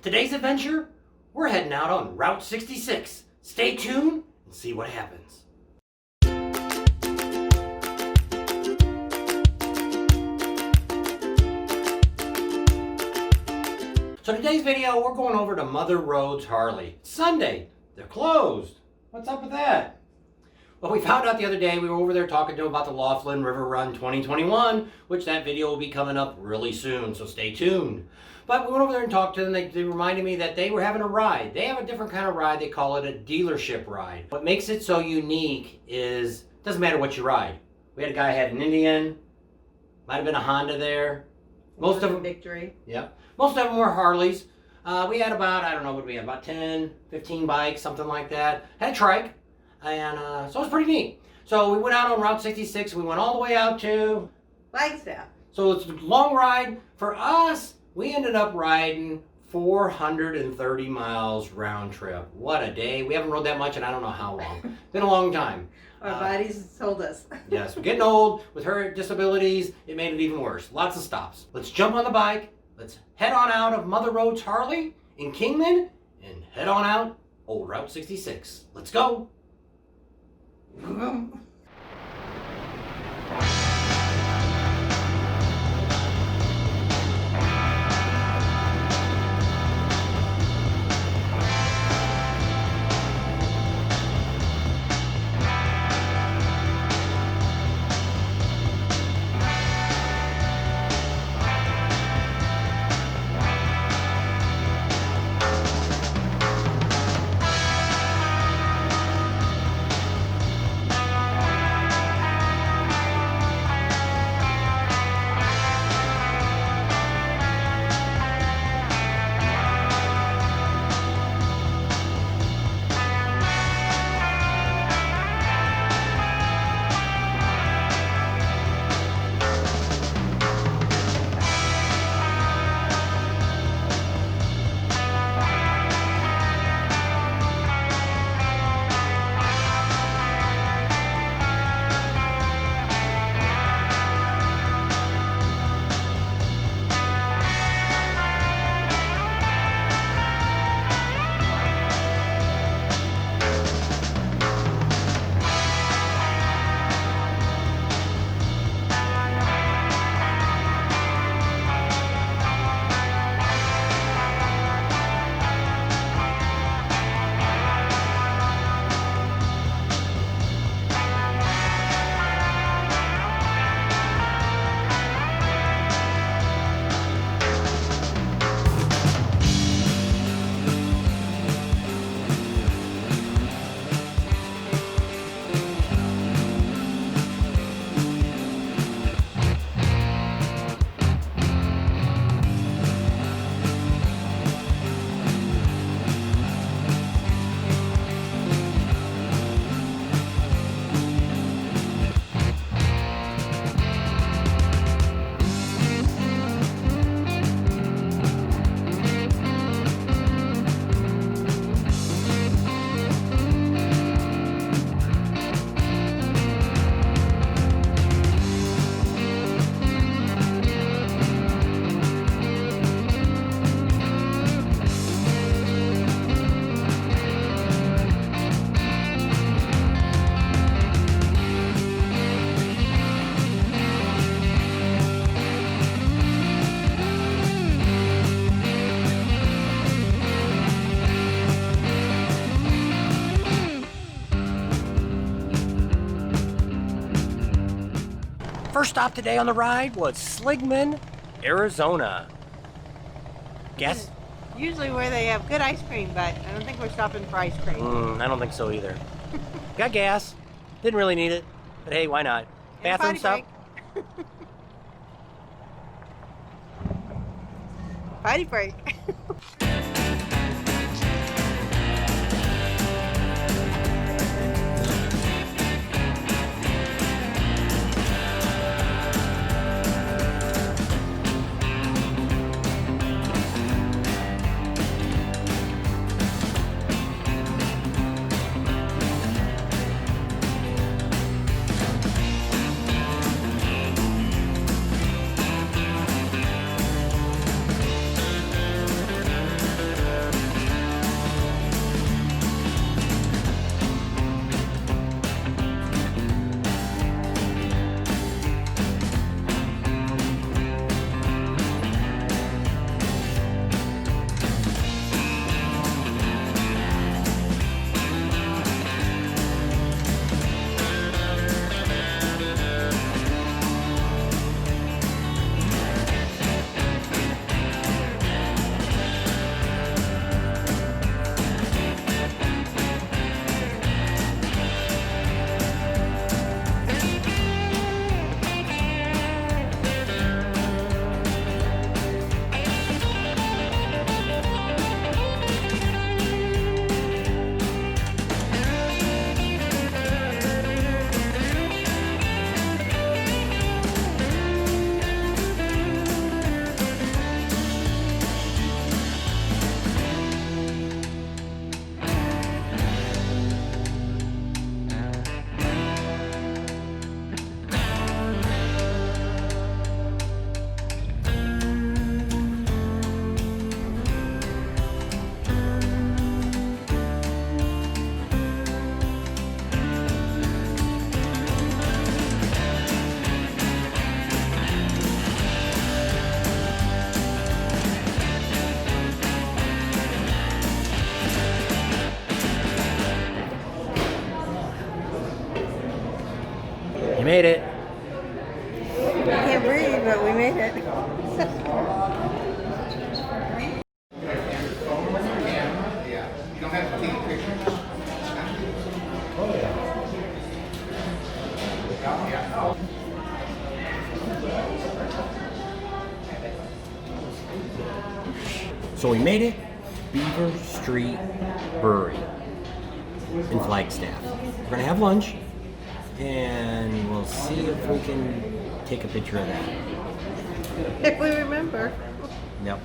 Today's adventure, we're heading out on Route 66. Stay tuned and see what happens. So today's video, we're going over to Mother Road's Harley. It's Sunday, they're closed. What's up with that? Well, we found out the other day, we were over there talking to them about the Laughlin River Run 2021, which that video will be coming up really soon, so stay tuned. But we went over there and talked to them. They reminded me that they were having a ride. They have a different kind of ride. They call it a dealership ride. What makes it so unique is, it doesn't matter what you ride. We had a guy who had an Indian, might have been a Honda there. Most of them, Victory. Yeah. Most of them were Harleys. We had about, I don't know what we had, about 10, 15 bikes, something like that. Had a trike, and so it was pretty neat. So we went out on Route 66. We went all the way out to Flagstaff. So it's a long ride. For us, we ended up riding 430 miles round trip. What a day. We haven't rode that much in I don't know how long. Been a long time. Our bodies told us. Yes, we're getting old. With her disabilities, it made it even worse. Lots of stops. Let's jump on the bike. Let's head on out of Mother Road's Harley in Kingman and head on out old Route 66. Let's go. First stop today on the ride was Seligman, Arizona. Guess? Usually where they have good ice cream, but I don't think we're stopping for ice cream. I don't think so either. Got gas. Didn't really need it. But hey, why not? Bathroom stop? Potty break. You made it. I can't breathe, but we made it. So we made it. Beaver Street Brewery in Flagstaff. We're gonna have lunch, and we'll see if we can take a picture of that. If we remember. Yep.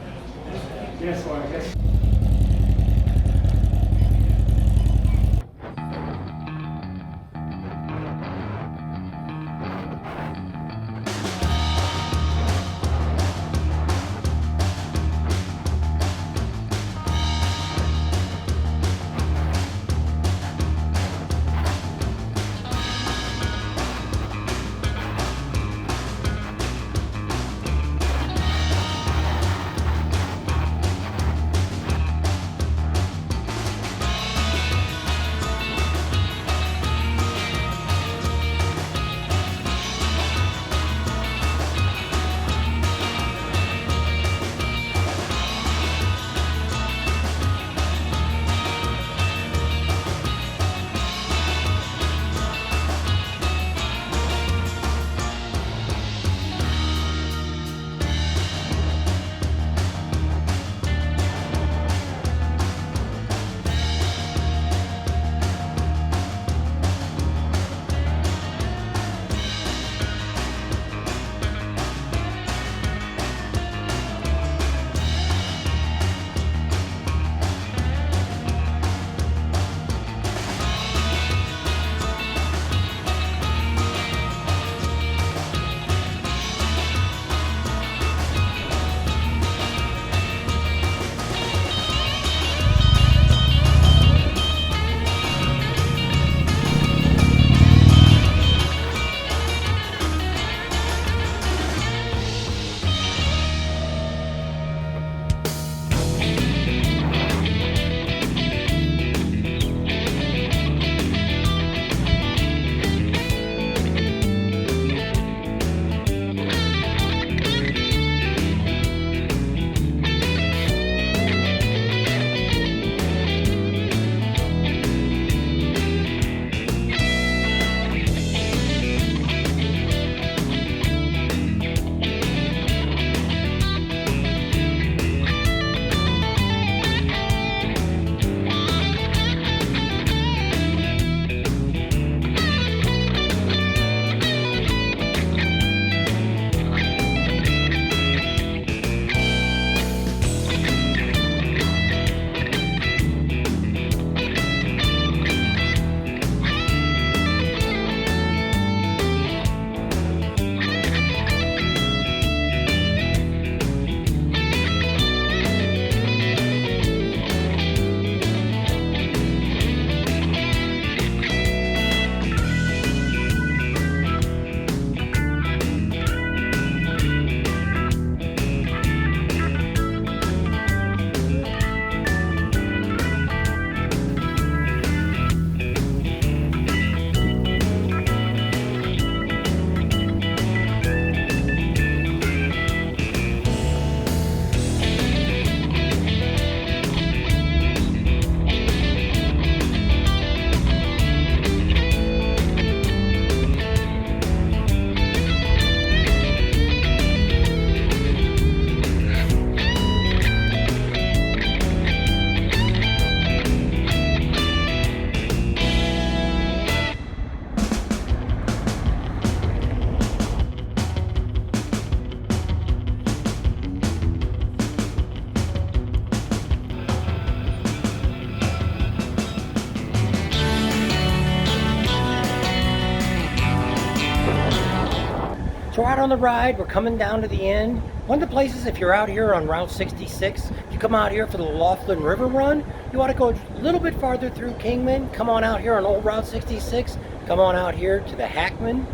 So out on the ride, we're coming down to the end. One of the places, if you're out here on Route 66, you come out here for the Laughlin River Run, you want to go a little bit farther through Kingman, come on out here on Old Route 66, come on out here to the Hackman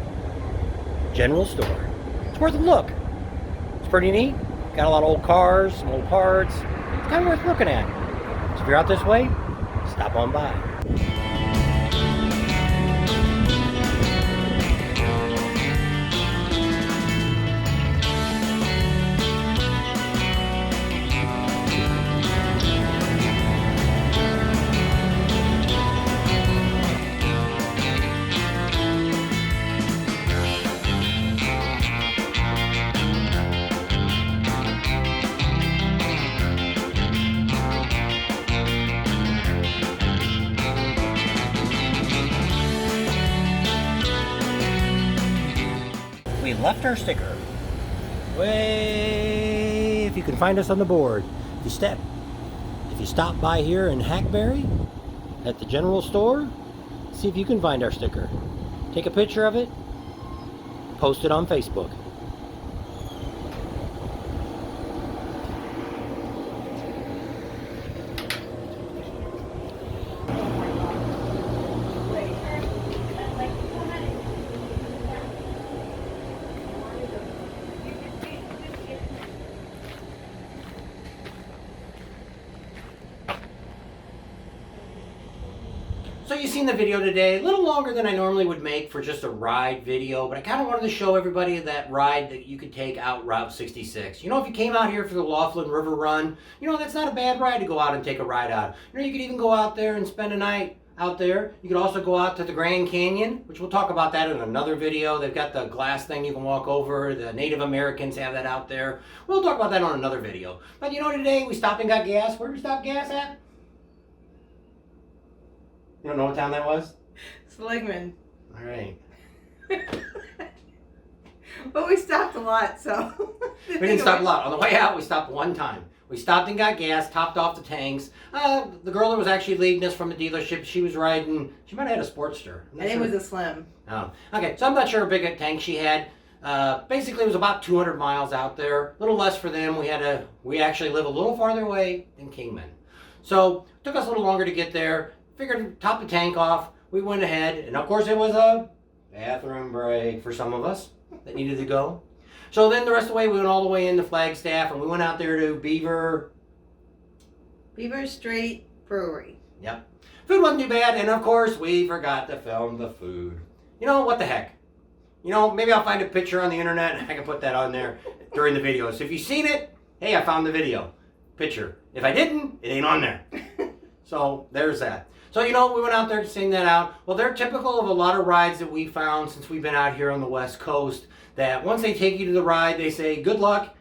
General Store. It's worth a look. It's pretty neat. Got a lot of old cars, some old parts. It's kind of worth looking at. So if you're out this way, stop on by. left our sticker. Way, if you can find us on the board. If you stop by here in Hackberry at the general store, see if you can find our sticker. Take a picture of it, post it on Facebook. So you've seen the video today, a little longer than I normally would make for just a ride video, but I kind of wanted to show everybody that ride that you could take out Route 66. You know, if you came out here for the Laughlin River Run, you know, that's not a bad ride to go out and take a ride out. You know, you could even go out there and spend a night out there. You could also go out to the Grand Canyon, which we'll talk about that in another video. They've got the glass thing you can walk over. The Native Americans have that out there. We'll talk about that on another video. But you know, today we stopped and got gas. Where did we stop gas at? You don't know what town that was? Seligman. All right. But we stopped a lot, so. We didn't stop a lot. On the way out, we stopped one time. We stopped and got gas, topped off the tanks. The girl that was actually leading us from the dealership, she was riding, she might have had a Sportster. And it was a Slim. Oh, okay. So I'm not sure how big a tank she had. Basically, it was about 200 miles out there. A little less for them. We actually live a little farther away than Kingman. So it took us a little longer to get there. Figured top the tank off. We went ahead, and of course it was a bathroom break for some of us that needed to go. So then the rest of the way, we went all the way into Flagstaff, and we went out there to Beaver Street Brewery. Yep. Food wasn't too bad, and of course we forgot to film the food. You know, what the heck? You know, maybe I'll find a picture on the internet and I can put that on there during the video. So if you've seen it, hey, I found the video picture. If I didn't, it ain't on there. So there's that. So, you know, we went out there to sing that out. Well, they're typical of a lot of rides that we found since we've been out here on the West Coast, that once they take you to the ride, they say, good luck,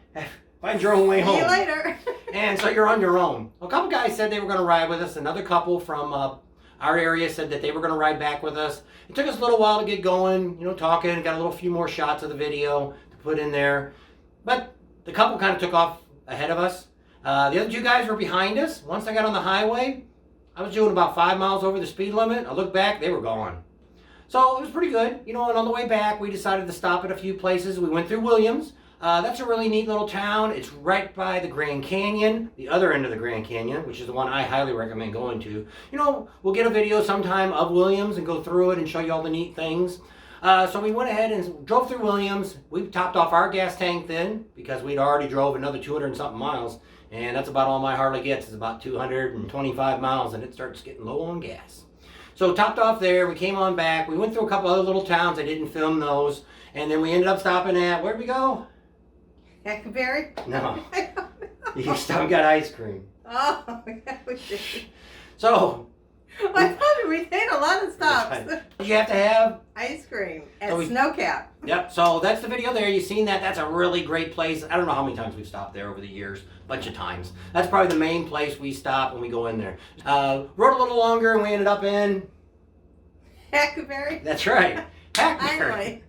find your own way home. See you later. And so you're on your own. A couple guys said they were going to ride with us. Another couple from our area said that they were going to ride back with us. It took us a little while to get going, you know, talking, got a few more shots of the video to put in there. But the couple kind of took off ahead of us. The other two guys were behind us. Once I got on the highway, I was doing about 5 miles over the speed limit. I looked back, they were gone. So it was pretty good. You know, and on the way back, we decided to stop at a few places. We went through Williams. That's a really neat little town. It's right by the Grand Canyon, the other end of the Grand Canyon, which is the one I highly recommend going to. You know, we'll get a video sometime of Williams and go through it and show you all the neat things. So we went ahead and drove through Williams. We topped off our gas tank then because we'd already drove another 200 and something miles. And that's about all my Harley gets, is about 225 miles, and it starts getting low on gas. So topped off there, we came on back, we went through a couple other little towns, I didn't film those, and then we ended up stopping at, where'd we go? Hackberry? No. You stopped and got ice cream. Oh, yeah, we did. So. I thought we made a lot of stops. You have to have ice cream at so Snowcap. Yep, so that's the video there. You've seen that. That's a really great place. I don't know how many times we've stopped there over the years. A bunch of times. That's probably the main place we stop when we go in there. Rode a little longer and we ended up in Hackberry? That's right. Hackberry.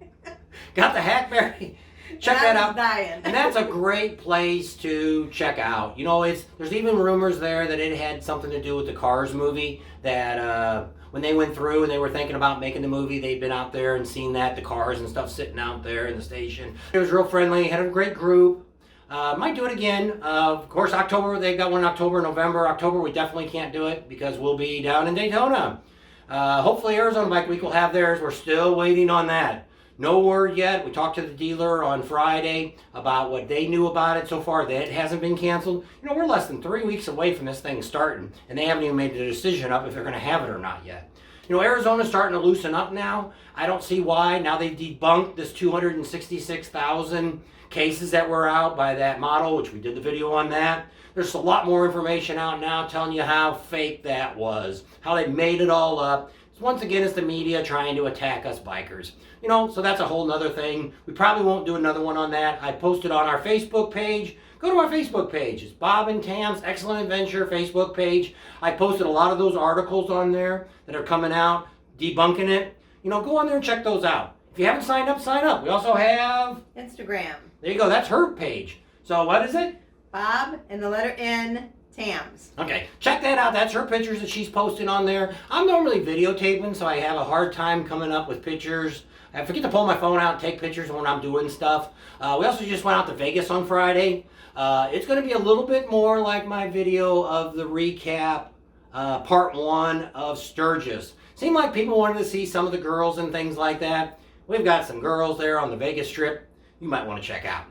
Got the Hackberry. Check that out. Dying. And that's a great place to check out. You know, there's even rumors there that it had something to do with the Cars movie, that when they went through and they were thinking about making the movie, they'd been out there and seen that, the cars and stuff sitting out there in the station. It was real friendly, had a great group. Might do it again. Of course, October, they've got one in October, November. October, we definitely can't do it because we'll be down in Daytona. Hopefully Arizona Bike Week will have theirs. We're still waiting on that. No word yet. We talked to the dealer on Friday about what they knew about it so far. That it hasn't been canceled. You know, we're less than 3 weeks away from this thing starting, and they haven't even made the decision up if they're going to have it or not yet. You know, Arizona's starting to loosen up now. I don't see why. Now they've debunked this 266,000 cases that were out by that model, which we did the video on that. There's a lot more information out now telling you how fake that was, how they made it all up. Once again, it's the media trying to attack us bikers. You know, so that's a whole nother thing. We probably won't do another one on that. I posted on our Facebook page. Go to our Facebook page. It's Bob and Tam's Excellent Adventure Facebook page. I posted a lot of those articles on there that are coming out, debunking it. You know, go on there and check those out. If you haven't signed up, sign up. We also have, Instagram. there you go, that's her page. So what is it? Bob and the letter N, Tams. Okay, check that out. That's her pictures that she's posting on there. I'm normally videotaping, so I have a hard time coming up with pictures. I forget to pull my phone out and take pictures when I'm doing stuff. We also just went out to Vegas on Friday. It's going to be a little bit more like my video of the recap, part 1 of Sturgis. Seemed like people wanted to see some of the girls and things like that. We've got some girls there on the Vegas Strip you might want to check out.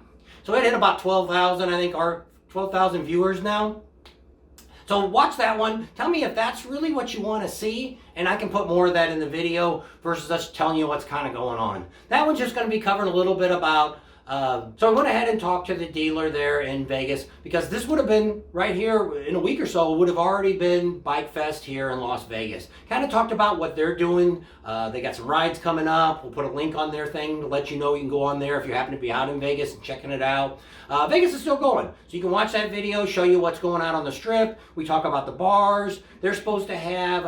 So it hit about 12,000, I think, or 12,000 viewers now. So watch that one. Tell me if that's really what you want to see, and I can put more of that in the video versus us telling you what's kind of going on. That one's just going to be covering a little bit about, so I went ahead and talked to the dealer there in Vegas, because this would have been right here in a week or so, would have already been Bike Fest here in Las Vegas. Kind of talked about what they're doing. They got some rides coming up. We'll put a link on their thing to let you know you can go on there if you happen to be out in Vegas and checking it out. Vegas is still going, so you can watch that video, show you what's going on the Strip. We talk about the bars. They're supposed to have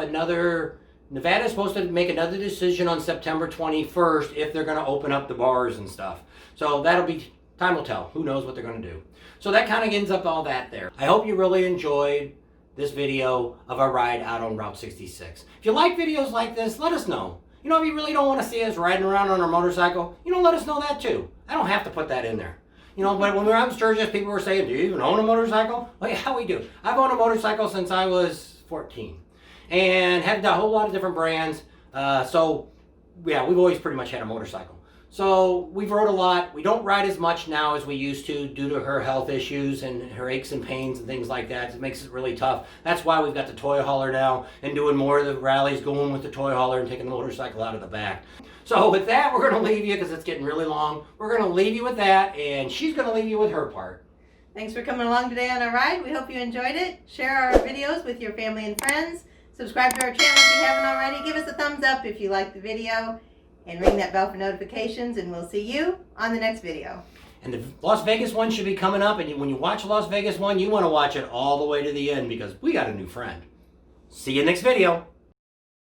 Nevada's supposed to make another decision on September 21st if they're going to open up the bars and stuff. So that'll be, time will tell. Who knows what they're going to do. So that kind of ends up all that there. I hope you really enjoyed this video of our ride out on Route 66. If you like videos like this, let us know. You know, if you really don't want to see us riding around on our motorcycle, you know, let us know that too. I don't have to put that in there. You know, but when we were out in Sturgis, people were saying, do you even own a motorcycle? Well, yeah, we do. I've owned a motorcycle since I was 14. And had a whole lot of different brands. So, yeah, we've always pretty much had a motorcycle. So, we've rode a lot. We don't ride as much now as we used to due to her health issues and her aches and pains and things like that. It makes it really tough. That's why we've got the Toyhauler now and doing more of the rallies, going with the Toyhauler and taking the motorcycle out of the back. So, with that, we're going to leave you because it's getting really long. We're going to leave you with that, and she's going to leave you with her part. Thanks for coming along today on our ride. We hope you enjoyed it. Share our videos with your family and friends. Subscribe to our channel if you haven't already. Give us a thumbs up if you liked the video. And ring that bell for notifications, and we'll see you on the next video. And the Las Vegas one should be coming up, and when you watch Las Vegas one, you want to watch it all the way to the end because we got a new friend. See you next video.